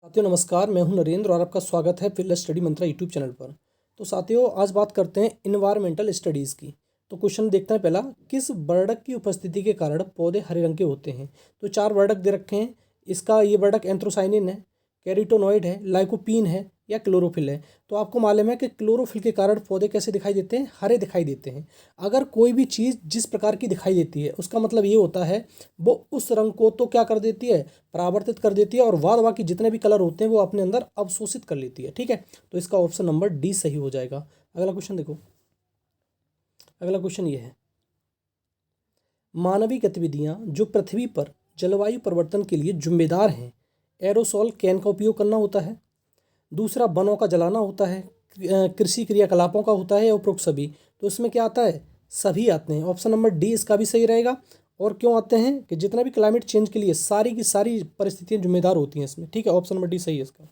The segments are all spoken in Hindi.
साथियों नमस्कार, मैं हूं नरेंद्र और आपका स्वागत है फिलहाल स्टडी मंत्रा यूट्यूब चैनल पर। तो साथियों आज बात करते हैं इन्वायरमेंटल स्टडीज़ की। तो क्वेश्चन देखते हैं पहला, किस वर्णक की उपस्थिति के कारण पौधे हरे रंग के होते हैं। तो चार वर्णक दे रखे हैं। इसका ये वर्णक एंथ्रोसाइनिन है, कैरोटीनॉइड है, लाइकोपीन है या क्लोरोफिल है। तो आपको मालूम है कि क्लोरोफिल के कारण पौधे कैसे दिखाई देते हैं, हरे दिखाई देते हैं। अगर कोई भी चीज़ जिस प्रकार की दिखाई देती है उसका मतलब ये होता है वो उस रंग को तो क्या कर देती है, परावर्तित कर देती है और बाद बाकी जितने भी कलर होते हैं वो अपने अंदर अवशोषित कर लेती है। ठीक है, तो इसका ऑप्शन नंबर डी सही हो जाएगा। अगला क्वेश्चन देखो, अगला क्वेश्चन ये है, मानवीय गतिविधियां जो पृथ्वी पर जलवायु परिवर्तन के लिए जिम्मेदार हैं। एरोसॉल कैन का उपयोग करना होता है, दूसरा वनों का जलाना होता है, कृषि क्रियाकलापों का होता है, उपरोक्त सभी। तो इसमें क्या आता है, सभी आते हैं। ऑप्शन नंबर डी इसका भी सही रहेगा। और क्यों आते हैं कि जितना भी क्लाइमेट चेंज के लिए सारी की सारी परिस्थितियां जिम्मेदार होती हैं इसमें। ठीक है, ऑप्शन नंबर डी सही है इसका।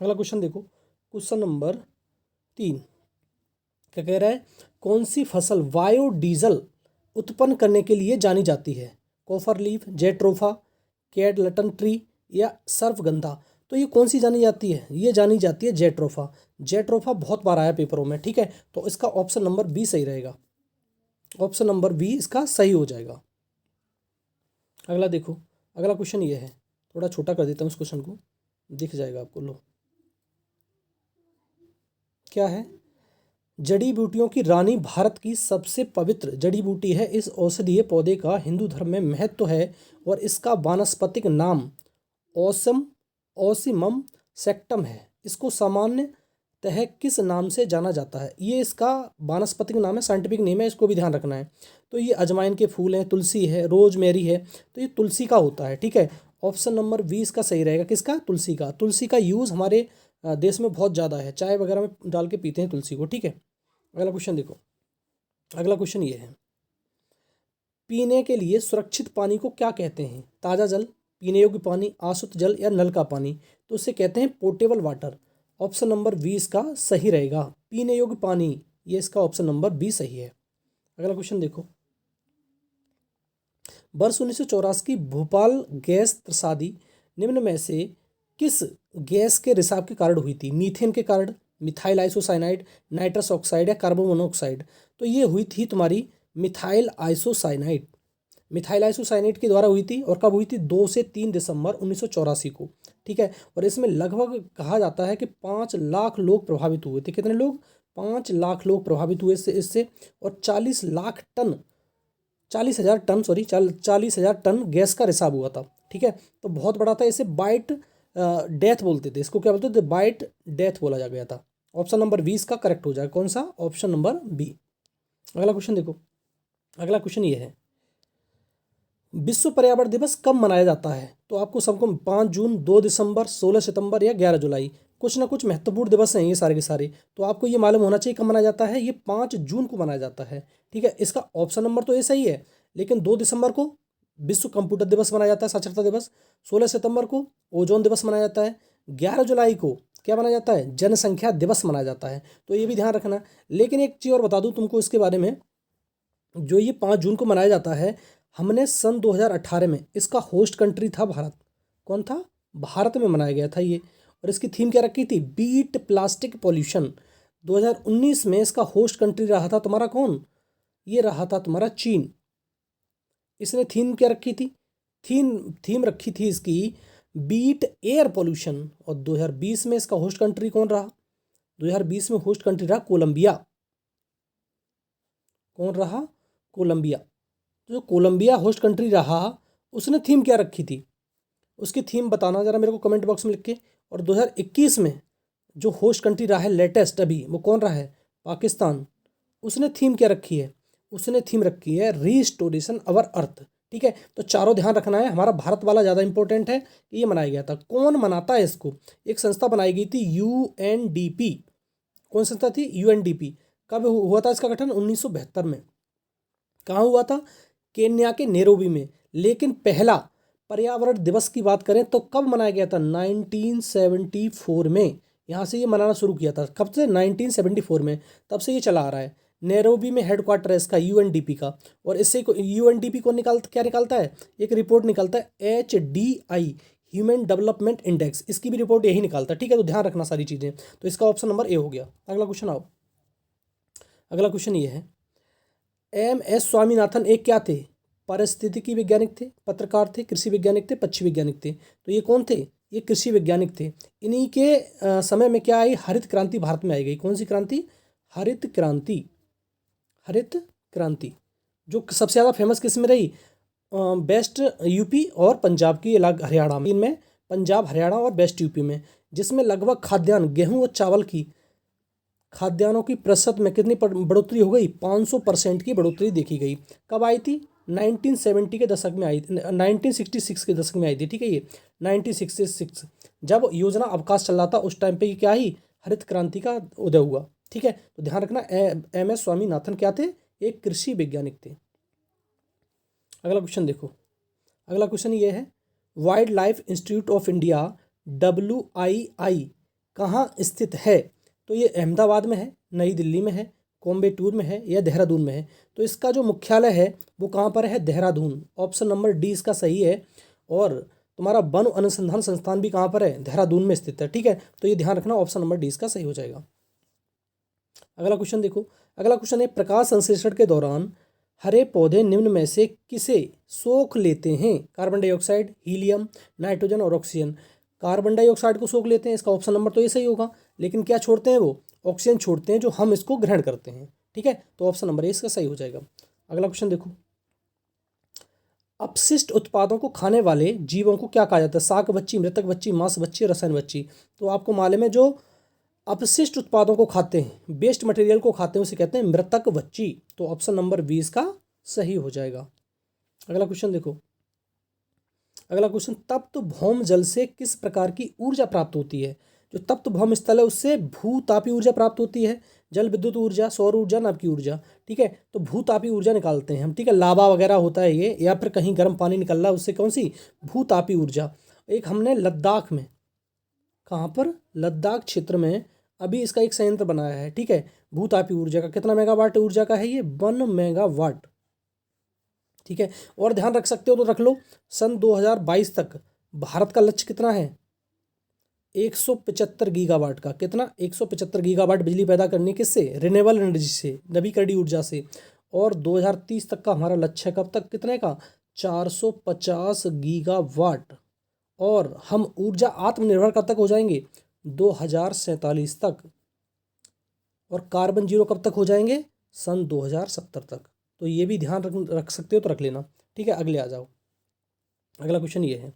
अगला क्वेश्चन देखो, क्वेश्चन नंबर 3 क्या कह रहा है, कौन सी फसल बायोडीजल उत्पन्न करने के लिए जानी जाती है। कॉफर लीफ, जेट्रोफा, कैडलटन ट्री या सर्फगंधा। तो ये कौन सी जानी जाती है, ये जानी जाती है जेट्रोफा। जेट्रोफा बहुत बार आया पेपरों में। ठीक है, तो इसका ऑप्शन नंबर बी सही रहेगा। ऑप्शन नंबर बी इसका सही हो जाएगा। अगला देखो, अगला क्वेश्चन ये है, थोड़ा छोटा कर देता हूँ इस क्वेश्चन को, दिख जाएगा आपको। लो क्या है, जड़ी बूटियों की रानी भारत की सबसे पवित्र जड़ी बूटी है। इस औषधीय पौधे का हिंदू धर्म में महत्व है और इसका वानस्पतिक नाम ओसम ओसिमम सेक्टम है। इसको सामान्यतः किस नाम से जाना जाता है, ये इसका वानस्पतिक नाम है, साइंटिफिक नेम है, इसको भी ध्यान रखना है। तो ये अजवाइन के फूल हैं, तुलसी है, रोजमेरी है। तो ये तुलसी का होता है। ठीक है, ऑप्शन नंबर 20 का सही रहेगा। किसका, तुलसी का। तुलसी का यूज़ हमारे देश में बहुत ज़्यादा है, चाय वगैरह में डाल के पीते हैं तुलसी को। ठीक है, अगला क्वेश्चन देखो, अगला क्वेश्चन ये है, पीने के लिए सुरक्षित पानी को क्या कहते हैं। ताज़ा जल, पीने योग्य पानी, आशुद्ध जल या नल का पानी। तो उसे कहते हैं पोर्टेबल वाटर। ऑप्शन नंबर 20 का सही रहेगा, पीने योग्य पानी। ये इसका ऑप्शन नंबर 20 सही है। अगला क्वेश्चन देखो, वर्ष 1984 की भोपाल गैस त्रसादी निम्न में से किस गैस के रिसाव के कारण हुई थी। मीथेन के कारण, मिथाइल आइसोसाइनाइड, नाइट्रस ऑक्साइड या कार्बन मोनोऑक्साइड। तो ये हुई थी तुम्हारी मिथाइल आइसोसाइनाइड। मिथाइल आइसोसाइनेट के द्वारा हुई थी। और कब हुई थी, 2 से 3 दिसंबर 1984 को। ठीक है, और इसमें लगभग कहा जाता है कि 5 लाख लोग प्रभावित हुए थे। कितने लोग, 5 लाख लोग प्रभावित हुए इससे और 40 lakh ton, 40,000 ton, sorry 40,000 ton gas का रिसाव हुआ था। ठीक है, तो बहुत बड़ा था। इसे बाइट डेथ बोलते थे, इसको क्या बोलते थे, बाइट डेथ बोला जा गया था। ऑप्शन नंबर 20 का करेक्ट हो जाएगा। कौन सा, ऑप्शन नंबर बी। अगला क्वेश्चन देखो, अगला क्वेश्चन ये है, विश्व पर्यावरण दिवस कब मनाया जाता है। तो आपको सबको 5 जून, 2 दिसंबर, 16 सितंबर या 11 जुलाई। कुछ ना कुछ महत्वपूर्ण दिवस हैं ये सारे के सारे। तो आपको ये मालूम होना चाहिए कब मनाया जाता है, ये 5 जून को मनाया जाता है। ठीक है, इसका ऑप्शन नंबर तो ये सही है, लेकिन 2 दिसंबर को विश्व कंप्यूटर दिवस मनाया जाता है, साक्षरता दिवस। 16 सितंबर को ओजोन दिवस मनाया जाता है। 11 जुलाई को क्या मनाया जाता है, जनसंख्या दिवस मनाया जाता है। तो ये भी ध्यान रखना। लेकिन एक चीज़ और बता दूं तुमको इसके बारे में, जो ये 5 जून को मनाया जाता है, हमने सन 2018 में इसका होस्ट कंट्री था भारत। कौन था, भारत में मनाया गया था ये। और इसकी थीम क्या रखी थी, बीट प्लास्टिक पॉल्यूशन। 2019 में इसका होस्ट कंट्री रहा था तुम्हारा कौन, ये रहा था तुम्हारा चीन। इसने थीम क्या रखी थी, थीम रखी थी इसकी बीट एयर पॉल्यूशन। और 2020 में इसका होस्ट कंट्री कौन रहा, 2020 में होस्ट कंट्री रहा कोलंबिया। कौन रहा, कोलंबिया। जो कोलंबिया होस्ट कंट्री रहा, उसने थीम क्या रखी थी, उसकी थीम बताना ज़रा मेरे को कमेंट बॉक्स में लिख के। और 2021 में जो होस्ट कंट्री रहा है लेटेस्ट अभी, वो कौन रहा है, पाकिस्तान। उसने थीम क्या रखी है, उसने थीम रखी है रीस्टोरेशन अवर अर्थ। ठीक है, तो चारों ध्यान रखना है। हमारा भारत वाला ज़्यादा इंपॉर्टेंट है कि ये मनाया गया था। कौन मनाता है इसको, एक संस्था बनाई गई थी यूएनडीपी। कौन संस्था थी, यूएनडीपी। कब हुआ था इसका गठन, 1972 में। कहाँ हुआ था, केन्या के नैरोबी में। लेकिन पहला पर्यावरण दिवस की बात करें तो कब मनाया गया था, 1974 में। यहाँ से ये मनाना शुरू किया था। कब से, 1974 में। तब से ये चला आ रहा है। नैरोबी में हेडक्वार्टर है इसका यूएनडीपी का। और इससे यूएनडीपी को क्या निकालता है, एक रिपोर्ट निकालता है HDI, ह्यूमन डेवलपमेंट इंडेक्स, इसकी भी रिपोर्ट यही निकालता है। ठीक है, तो ध्यान रखना सारी चीज़ें। तो इसका ऑप्शन नंबर ए हो गया। अगला क्वेश्चन आओ। अगला क्वेश्चन ये है, एम.एस. स्वामीनाथन एक क्या थे? पारिस्थितिकी वैज्ञानिक थे, पत्रकार थे, कृषि वैज्ञानिक थे, पक्षी वैज्ञानिक थे। तो ये कौन थे? ये कृषि वैज्ञानिक थे। इन्हीं के समय में क्या आई? हरित क्रांति भारत में आई गई। कौन सी क्रांति? हरित क्रांति। हरित क्रांति जो सबसे ज़्यादा फेमस किस में रही? वेस्ट यूपी और पंजाब की, अलग हरियाणा में। इनमें पंजाब, हरियाणा और वेस्ट यूपी में, जिसमें लगभग खाद्यान्न, गेहूं और चावल की खाद्यान्नों की प्रतिशत में कितनी बढ़ोतरी हो गई? 500% की बढ़ोतरी देखी गई। कब आई थी? 1970 के दशक में आई, 1966 के दशक में आई थी। ठीक है, ये 1966 जब योजना अवकाश चल रहा था, उस टाइम पे ये क्या आई? हरित क्रांति का उदय हुआ। ठीक है, तो ध्यान रखना, एम.एस. स्वामीनाथन क्या थे? एक कृषि वैज्ञानिक थे। अगला क्वेश्चन देखो। अगला क्वेश्चन ये है, wild life institute of India WII कहाँ स्थित है? तो ये अहमदाबाद में है, नई दिल्ली में है, कोयम्बटूर में है या देहरादून में है? तो इसका जो मुख्यालय है वो कहाँ पर है? देहरादून। ऑप्शन नंबर डी इसका सही है। और तुम्हारा वन अनुसंधान संस्थान भी कहाँ पर है? देहरादून में स्थित है। ठीक है, तो ये ध्यान रखना, ऑप्शन नंबर डी इसका सही हो जाएगा। अगला क्वेश्चन देखो। अगला क्वेश्चन है, प्रकाश संश्लेषण के दौरान हरे पौधे निम्न में से किसे सोख लेते हैं? कार्बन डाइऑक्साइड, हीलियम, नाइट्रोजन और ऑक्सीजन। कार्बन डाइऑक्साइड को सोख लेते हैं, इसका ऑप्शन नंबर तो ये सही होगा। लेकिन क्या छोड़ते हैं वो? ऑक्सीजन छोड़ते हैं, जो हम इसको ग्रहण करते हैं। ठीक है, तो ऑप्शन नंबर ए इसका सही हो जाएगा। अगला क्वेश्चन देखो, अपशिष्ट उत्पादों को खाने वाले जीवों को क्या कहा जाता है? शाक बच्ची, मृतक बच्ची, मांस बच्ची, रसायन बच्ची। तो आपको मालूम है, जो अपशिष्ट उत्पादों को खाते हैं, वेस्ट मटेरियल को खाते हैं, उसे कहते हैं मृतक बच्ची। तो ऑप्शन नंबर 20 का सही हो जाएगा। अगला क्वेश्चन देखो। अगला क्वेश्चन, तप्त भौम जल से किस प्रकार की ऊर्जा प्राप्त होती है? जो तप्त भौम स्थल है उससे भूतापी ऊर्जा प्राप्त होती है। जल विद्युत ऊर्जा, सौर ऊर्जा, नभकीय ऊर्जा। ठीक है, तो भूतापी ऊर्जा निकालते हैं हम। ठीक है, लावा वगैरह होता है ये, या फिर कहीं गर्म पानी निकल रहा है, उससे कौन सी? भूतापी ऊर्जा। एक हमने लद्दाख में, कहाँ पर? लद्दाख क्षेत्र में अभी इसका एक संयंत्र बनाया है। ठीक है, भूतापी ऊर्जा का। कितना मेगावाट ऊर्जा का है ये? 1 मेगावाट। ठीक है, और ध्यान रख सकते हो तो रख लो, सन 2022 तक भारत का लक्ष्य कितना है? 175 गीगावाट का। कितना? 175 गीगावाट बिजली पैदा करनी, किससे? रिन्यूएबल एनर्जी से, नवीकरणीय ऊर्जा से। और 2030 तक का हमारा लक्ष्य है, कब तक? कितने का? 450 गीगावाट। और हम ऊर्जा आत्मनिर्भर कब तक हो जाएंगे? 2047 तक। और कार्बन जीरो कब तक हो जाएंगे? सन 2070 तक। तो ये भी ध्यान रख सकते हो तो रख लेना। ठीक है, अगले आ जाओ। अगला क्वेश्चन ये है।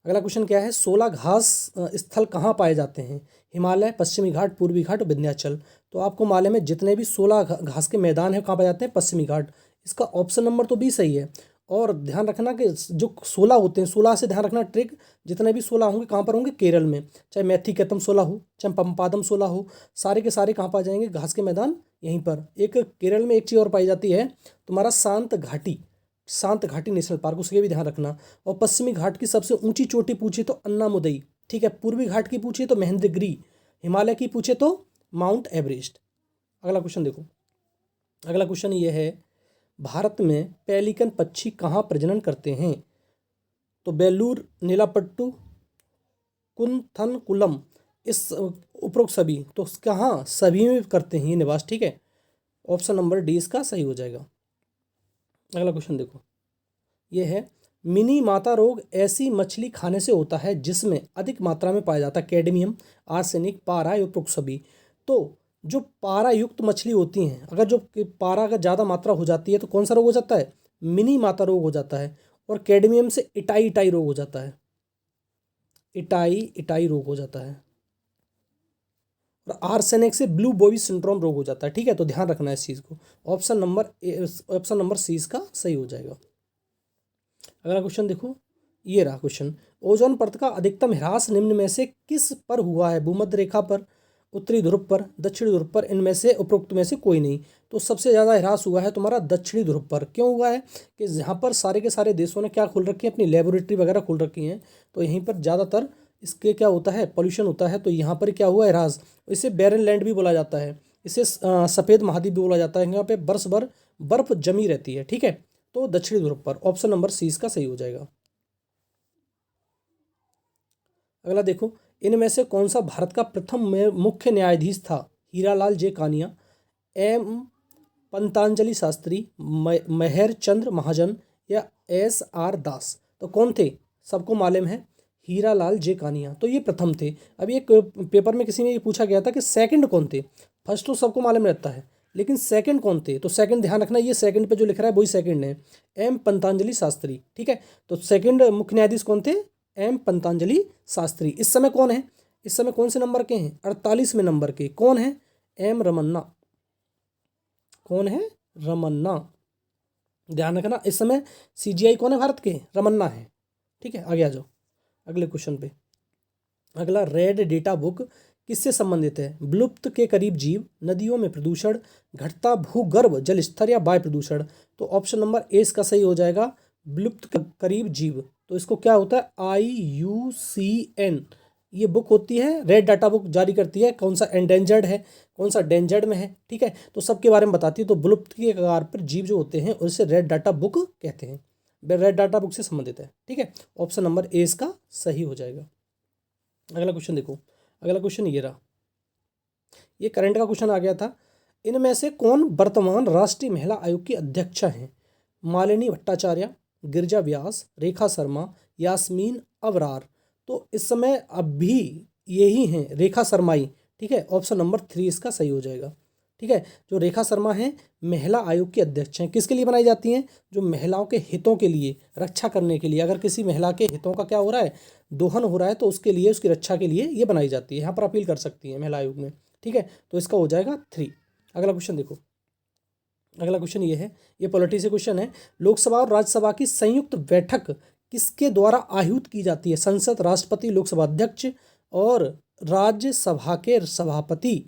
अगला क्वेश्चन क्या है, 16 घास स्थल कहाँ पाए जाते हैं? हिमालय, पश्चिमी घाट, पूर्वी घाट और विंध्याचल। तो आपको मालूम है, जितने भी 16 घास के मैदान है कहाँ पाए जाते हैं? पश्चिमी घाट। इसका ऑप्शन नंबर तो बी सही है। और ध्यान रखना कि जो 16 होते हैं, 16 से ध्यान रखना ट्रिक, जितने भी 16 होंगे कहाँ पर होंगे? केरल में। चाहे मैथिकेतम 16 हो, चाहे पंपादम 16 हो, सारे के सारे कहाँ पाए जाएंगे? घास के मैदान यहीं पर। एक केरल में एक चीज़ और पाई जाती है, तुम्हारा शांत घाटी, शांत घाटी नेशनल पार्क, उसके भी ध्यान रखना। और पश्चिमी घाट की सबसे ऊंची चोटी पूछे तो अन्नामुदई। ठीक है, पूर्वी घाट की पूछे तो महेंद्रगिरी, हिमालय की पूछे तो माउंट एवरेस्ट। अगला क्वेश्चन देखो। अगला क्वेश्चन ये है, भारत में पेलिकन पक्षी कहाँ प्रजनन करते हैं? तो बेलूर, नीलापट्टू, कुंथनकुलम, इस उपरोक्त सभी, तो कहाँ? सभी में करते हैं ये निवास। ठीक है, ऑप्शन नंबर डी इसका सही हो जाएगा। अगला क्वेश्चन देखो, ये है, मिनी माता रोग ऐसी मछली खाने से होता है जिसमें अधिक मात्रा में पाया जाता है कैडमियम, आर्सेनिक, पारा या उपरोक्त सभी। तो जो पारा युक्त मछली होती हैं, अगर जो पारा का ज़्यादा मात्रा हो जाती है तो कौन सा रोग हो जाता है? मिनी माता रोग हो जाता है। और कैडमियम से इटाई इटाई रोग हो जाता है, इटाई इटाई रोग हो जाता है। और आर्सेनिक से ब्लू बॉबी सिंड्रोम रोग हो जाता है। ठीक है, तो ध्यान रखना है इस चीज़ को। ऑप्शन नंबर सी इसका सही हो जाएगा। अगला क्वेश्चन देखो, ये रहा क्वेश्चन, ओजोन परत का अधिकतम ह्रास निम्न में से किस पर हुआ है? भूमध्य रेखा पर, उत्तरी ध्रुव पर, दक्षिणी ध्रुव पर, इनमें से उपरोक्त में से कोई नहीं। तो सबसे ज़्यादा ह्रास हुआ है तुम्हारा दक्षिणी ध्रुव पर। क्यों हुआ है? कि यहाँ पर सारे के सारे देशों ने क्या खोल रखी है? अपनी लेबोरेटरी वगैरह खोल रखी हैं। तो यहीं पर ज़्यादातर इसके क्या होता है? पॉल्यूशन होता है। तो यहाँ पर क्या हुआ है? ह्रास। इसे बैरन लैंड भी बोला जाता है, इसे सफ़ेद महाद्वीप भी बोला जाता है। यहाँ पे बरस भर बर्फ जमी रहती है। ठीक है, तो दक्षिणी ध्रुव पर। ऑप्शन नंबर सी इसका सही हो जाएगा। अगला देखो, इनमें से कौन सा भारत का प्रथम मुख्य न्यायाधीश था? हीरालाल जे कानिया, एम पंतांजलि शास्त्री, मेहर चंद्र महाजन या एस आर दास? तो कौन थे? सबको मालूम है, हीरालाल जे कानिया, तो ये प्रथम थे। अभी एक पेपर में किसी ने ये पूछा गया था कि सेकंड कौन थे। फर्स्ट तो सबको मालूम रहता है, लेकिन सेकंड कौन थे? तो सेकंड ध्यान रखना, ये सेकंड पे जो लिख रहा है वही सेकंड है, एम पंतांजलि शास्त्री। ठीक है, तो सेकंड मुख्य न्यायाधीश कौन थे? एम पंतांजलि शास्त्री। इस समय कौन है? इस समय कौन से नंबर के हैं? 48वें नंबर के। कौन है? एम रमन्ना। कौन है? रमन्ना। ध्यान रखना, इस समय सीजीआई कौन है भारत के? रमन्ना है। ठीक है, आगे आ जाओ अगले क्वेश्चन पे। अगला, रेड डेटा बुक किससे संबंधित है? विलुप्त के करीब जीव, नदियों में प्रदूषण, घटता भूगर्भ जल स्तर या वायु प्रदूषण? तो ऑप्शन नंबर ए इसका सही हो जाएगा, विलुप्त के करीब जीव। तो इसको क्या होता है? IUCN ये बुक होती है, रेड डाटा बुक जारी करती है। कौन सा एंडेंजर्ड है, कौन सा डेंजर्ड में है, ठीक है, तो सबके बारे में बताती है। तो विलुप्त के कगार पर जीव जो होते हैं उसे रेड डाटा बुक कहते हैं। रेड डाटा बुक से संबंधित है। ठीक है, ऑप्शन नंबर ए इसका सही हो जाएगा। अगला क्वेश्चन देखो, अगला क्वेश्चन ये रहा, ये करंट का क्वेश्चन आ गया था। इनमें से कौन वर्तमान राष्ट्रीय महिला आयोग की अध्यक्षा हैं? मालिनी भट्टाचार्य, गिरिजा व्यास, रेखा शर्मा, यास्मीन अबरार? तो इस समय अभी यही हैं, रेखा शर्मा ही। ठीक है, ऑप्शन नंबर 3 इसका सही हो जाएगा। ठीक है, जो रेखा शर्मा हैं महिला आयोग की अध्यक्ष हैं। किसके लिए बनाई जाती हैं? जो महिलाओं के हितों के लिए, रक्षा करने के लिए। अगर किसी महिला के हितों का क्या हो रहा है, दोहन हो रहा है, तो उसके लिए, उसकी रक्षा के लिए ये बनाई जाती है। यहाँ पर अपील कर सकती है महिला आयोग में। ठीक है, तो इसका हो जाएगा 3। अगला क्वेश्चन देखो, अगला क्वेश्चन ये है, ये पॉलिटी से क्वेश्चन है। लोकसभा और राज्यसभा की संयुक्त बैठक किसके द्वारा आयोजित की जाती है? संसद, राष्ट्रपति, लोकसभा अध्यक्ष और राज्यसभा के सभापति।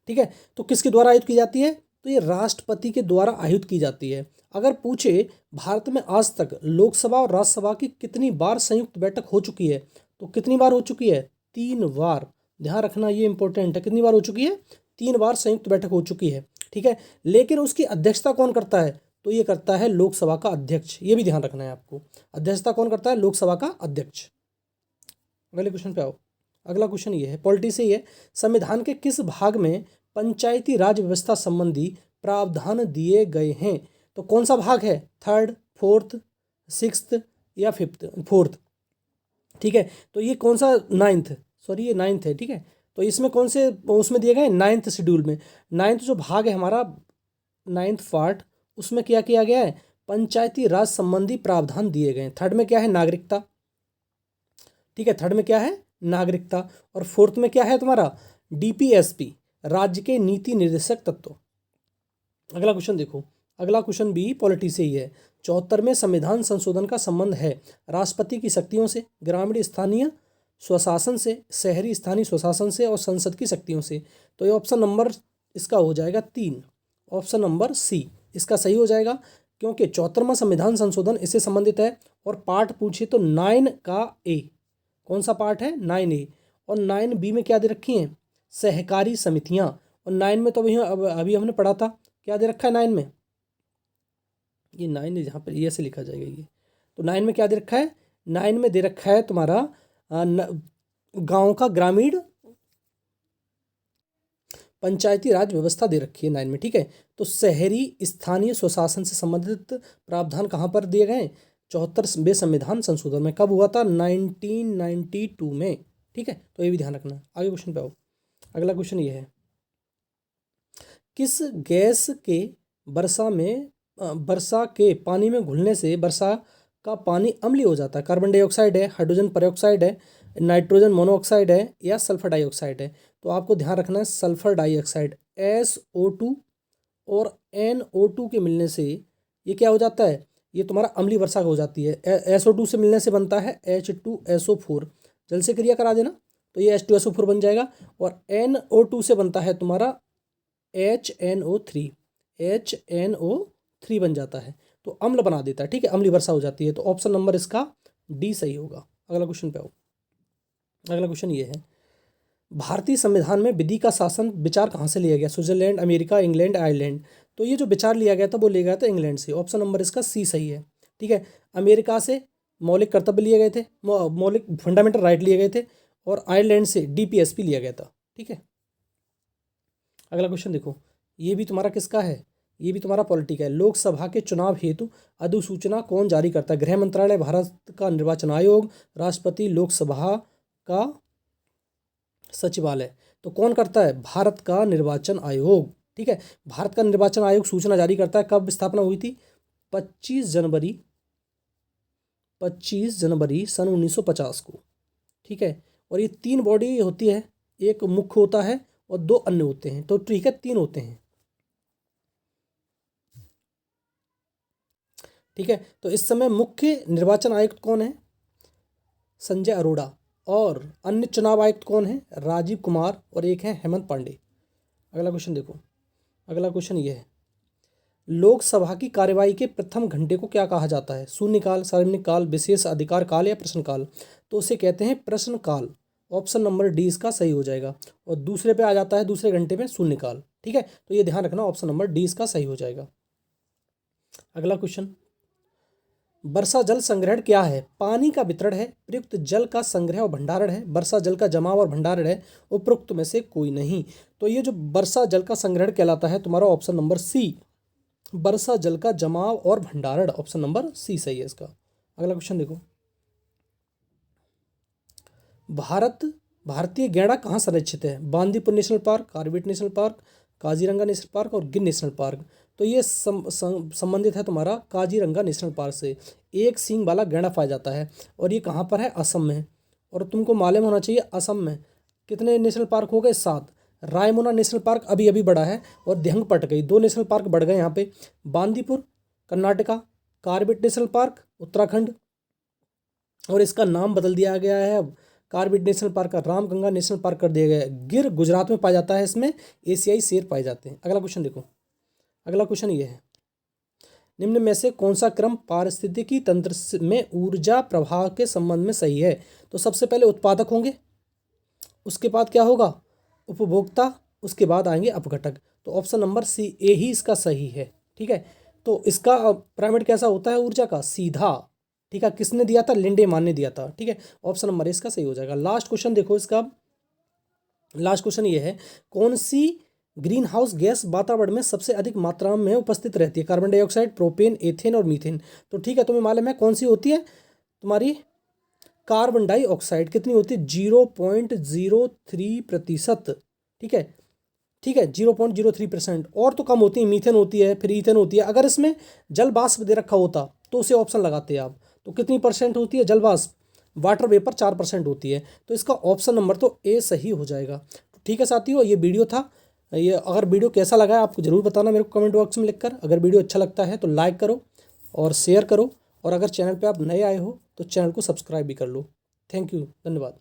ठीक है, तो किसके द्वारा आयोजित की जाती है? तो ये राष्ट्रपति के द्वारा आयोजित की जाती है। अगर पूछे भारत में आज तक लोकसभा और राज्यसभा की कितनी बार संयुक्त बैठक हो चुकी है, तो कितनी बार हो चुकी है? 3 बार। ध्यान रखना, ये इंपॉर्टेंट है, कितनी बार हो चुकी है? 3 बार संयुक्त बैठक हो चुकी है। ठीक है, लेकिन उसकी अध्यक्षता कौन करता है? तो ये करता है लोकसभा का अध्यक्ष। ये भी ध्यान रखना है आपको, अध्यक्षता कौन करता है? लोकसभा का अध्यक्ष। अगले क्वेश्चन पे आओ। अगला क्वेश्चन ये है, पॉलिटी से ये, संविधान के किस भाग में पंचायती राज व्यवस्था संबंधी प्रावधान दिए गए हैं? तो कौन सा भाग है? 3rd, 4th, 6th या 5th? 4th। ठीक है, तो ये कौन सा? 9th, सॉरी ये 9th है। ठीक है, तो इसमें कौन से उसमें दिए गए? 9th शेड्यूल में। 9th जो भाग है हमारा, 9th पार्ट, उसमें क्या किया गया है? पंचायती राज संबंधी प्रावधान दिए गए हैं। 3rd में क्या है? नागरिकता। ठीक है, 3rd में क्या है? नागरिकता। और 4th में क्या है तुम्हारा? DPSP, राज्य के नीति निर्देशक तत्व। अगला क्वेश्चन देखो, अगला क्वेश्चन भी पॉलिटी से ही है। 74वें संविधान संशोधन का संबंध है राष्ट्रपति की शक्तियों से, ग्रामीण स्थानीय स्वशासन से, शहरी स्थानीय स्वशासन से और संसद की शक्तियों से? तो ये ऑप्शन नंबर इसका हो जाएगा 3, ऑप्शन नंबर सी इसका सही हो जाएगा, क्योंकि 74वां संविधान संशोधन इससे संबंधित है। और पार्ट पूछे तो 9 का ए, कौन सा पार्ट है? 9A। और 9B में क्या दे रखी हैं? सहकारी समितियां। और 9 में तो अभी हमने पढ़ा था, क्या दे रखा है 9 में? ये 9 है, जहाँ पर ये से लिखा जाएगा ये। तो 9 में क्या दे रखा है? 9 में दे रखा है तुम्हारा गांव का ग्रामीण पंचायती राज व्यवस्था दे रखी है 9 में। ठीक है, तो शहरी स्थानीय स्वशासन से संबंधित प्रावधान कहाँ पर दिए गए? 74वें संविधान संशोधन में। कब हुआ था? 1992 में। ठीक है, तो ये भी ध्यान रखना। आगे क्वेश्चन पे आओ। अगला क्वेश्चन ये है, किस गैस के वर्षा के पानी में घुलने से वर्षा का पानी अम्लीय हो जाता है? कार्बन डाइऑक्साइड है, हाइड्रोजन पेरोक्साइड है, नाइट्रोजन मोनोऑक्साइड है या सल्फर डाइऑक्साइड है? तो आपको ध्यान रखना है सल्फर डाइऑक्साइड। SO2 और NO2 के मिलने से ये क्या हो जाता है? ये तुम्हारा अम्लीय वर्षा हो जाती है। SO2 से मिलने से बनता है H2SO4। जल से क्रिया करा देना तो ये H2SO4 बन जाएगा। और NO2 से बनता है तुम्हारा HNO3, HNO3 बन जाता है, तो अम्ल बना देता है। ठीक है, अम्लीय वर्षा हो जाती है। तो ऑप्शन नंबर इसका डी सही होगा। अगला क्वेश्चन पे आओ। अगला क्वेश्चन ये है, भारतीय संविधान में विधि का शासन विचार कहाँ से लिया गया? Switzerland, America, England, Ireland? तो ये जो विचार लिया गया था वो लिया गया था इंग्लैंड से। ऑप्शन नंबर इसका सी सही है। ठीक है, अमेरिका से मौलिक कर्तव्य लिए गए थे, मौलिक फंडामेंटल राइट लिए गए थे, और आयरलैंड से डीपीएसपी लिया गया था। ठीक है, अगला क्वेश्चन देखो, ये भी तुम्हारा किसका है, ये भी तुम्हारा पॉलिटी का है। लोकसभा के चुनाव हेतु अधिसूचना कौन जारी करता है? गृह मंत्रालय, भारत का निर्वाचन आयोग, राष्ट्रपति, लोकसभा का सचिवालय। तो कौन करता है? भारत का निर्वाचन आयोग। ठीक है, भारत का निर्वाचन आयोग सूचना जारी करता है। कब स्थापना हुई थी? 25 जनवरी सन 1950 को। ठीक है, और ये 3 बॉडी होती है, एक मुख्य होता है और 2 अन्य होते हैं। तो ठीक है, 3 होते हैं। ठीक है, तो इस समय मुख्य निर्वाचन आयुक्त कौन है? संजय अरोड़ा। और अन्य चुनाव आयुक्त कौन है? राजीव कुमार, और एक है हेमंत पांडे। अगला क्वेश्चन देखो, अगला क्वेश्चन ये है, लोकसभा की कार्यवाही के प्रथम घंटे को क्या कहा जाता है? शून्यकाल, सार्वजनिक काल, विशेष अधिकार काल या प्रश्नकाल? तो उसे कहते हैं प्रश्नकाल। ऑप्शन नंबर डी इसका सही हो जाएगा। और दूसरे पे आ जाता है, दूसरे घंटे में शून्यकाल। ठीक है, तो ये ध्यान रखना, ऑप्शन नंबर डी इसका सही हो जाएगा। अगला क्वेश्चन, वर्षा जल संग्रहण क्या है? पानी का वितरण है, प्रयुक्त जल का संग्रह और भंडारण है, वर्षा जल का जमाव और भंडारण है, उपरोक्त में से कोई नहीं। तो ये जो वर्षा जल का संग्रहण कहलाता है तुम्हारा ऑप्शन नंबर सी, वर्षा जल का जमाव और भंडारण, ऑप्शन नंबर सी सही है इसका। अगला क्वेश्चन देखो, भारतीय गैंडा कहाँ संरक्षित है? Bandipur national park, Corbett national park, Kaziranga national park और गिर नेशनल पार्क। तो ये संबंधित है तुम्हारा काजीरंगा नेशनल पार्क से। एक सींग वाला गैंडा पाया जाता है, और ये कहाँ पर है? असम में। और तुमको मालूम होना चाहिए असम में कितने नेशनल पार्क हो गए? 7। रायमोना नेशनल पार्क अभी अभी बढ़ा है, और देहंग पट गई, 2 नेशनल पार्क बढ़ गए यहाँ पे। Bandipur Karnataka, Corbett national park Uttarakhand, और इसका नाम बदल दिया गया है अब, कॉर्बेट नेशनल पार्क का रामगंगा नेशनल पार्क कर दिया गया है। गिर गुजरात में पाया जाता है, इसमें एशियाई शेर पाए जाते हैं। अगला क्वेश्चन देखो, अगला क्वेश्चन ये है, निम्न में से कौन सा क्रम पारिस्थितिकी तंत्र में ऊर्जा प्रवाह के संबंध में सही है? तो सबसे पहले उत्पादक होंगे, उसके बाद क्या होगा? उपभोक्ता, उसके बाद आएंगे अपघटक। तो ऑप्शन नंबर सी ए ही इसका सही है। ठीक है, तो इसका पिरामिड कैसा होता है ऊर्जा का? सीधा। ठीक है, किसने दिया था? लिंडेमान ने दिया था। ठीक है, ऑप्शन नंबर इसका सही हो जाएगा। लास्ट क्वेश्चन देखो, इसका लास्ट क्वेश्चन ये है, कौन सी ग्रीन हाउस गैस वातावरण में सबसे अधिक मात्रा में उपस्थित रहती है? कार्बन डाइऑक्साइड, प्रोपेन, एथेन और मीथेन। तो ठीक है, तुम्हें मालूम है कौन सी होती है तुम्हारी? Carbon dioxide. कितनी होती है? 0.03%। ठीक है, ठीक है, 0.03%। और तो कम होती है, मीथेन होती है, फिर ईथेन होती है। अगर इसमें जल वाष्प दे रखा होता तो उसे ऑप्शन लगाते आप। तो कितनी परसेंट होती है जल वाष्प? वाटर वेपर 4% होती है। तो इसका ऑप्शन नंबर तो ए सही हो जाएगा। तो ठीक है साथियों, ये वीडियो था। ये अगर वीडियो कैसा लगा है आपको ज़रूर बताना मेरे को कमेंट बॉक्स में लिखकर। अगर वीडियो अच्छा लगता है तो लाइक करो और शेयर करो, और अगर चैनल पे आप नए आए हो तो चैनल को सब्सक्राइब भी कर लो। थैंक यू, धन्यवाद।